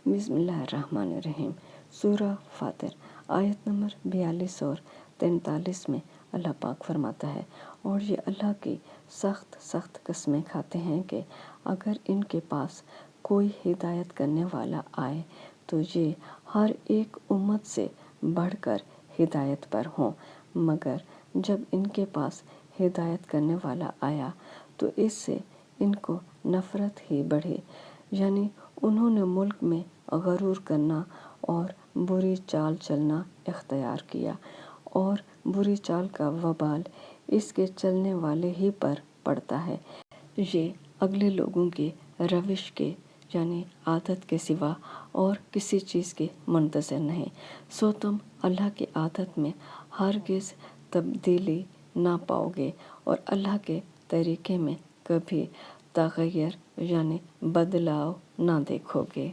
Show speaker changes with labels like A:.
A: بسم اللہ الرحمن الرحیم۔ سورہ فاطر آیت نمبر 42 اور 43 میں اللہ پاک فرماتا ہے، اور یہ اللہ کی سخت قسمیں کھاتے ہیں کہ اگر ان کے پاس کوئی ہدایت کرنے والا آئے تو یہ ہر ایک امت سے بڑھ کر ہدایت پر ہوں، مگر جب ان کے پاس ہدایت کرنے والا آیا تو اس سے ان کو نفرت ہی بڑھی، یعنی انہوں نے ملک میں غرور کرنا اور بری چال چلنا اختیار کیا، اور بری چال کا وبال اس کے چلنے والے ہی پر پڑتا ہے۔ یہ اگلے لوگوں کے روش کے یعنی عادت کے سوا اور کسی چیز کے منتظر نہیں، سو تم اللہ کی عادت میں ہرگز تبدیلی نہ پاؤ گے اور اللہ کے طریقے میں کبھی تغیر یعنی بدلاؤ نہ دیکھو گے۔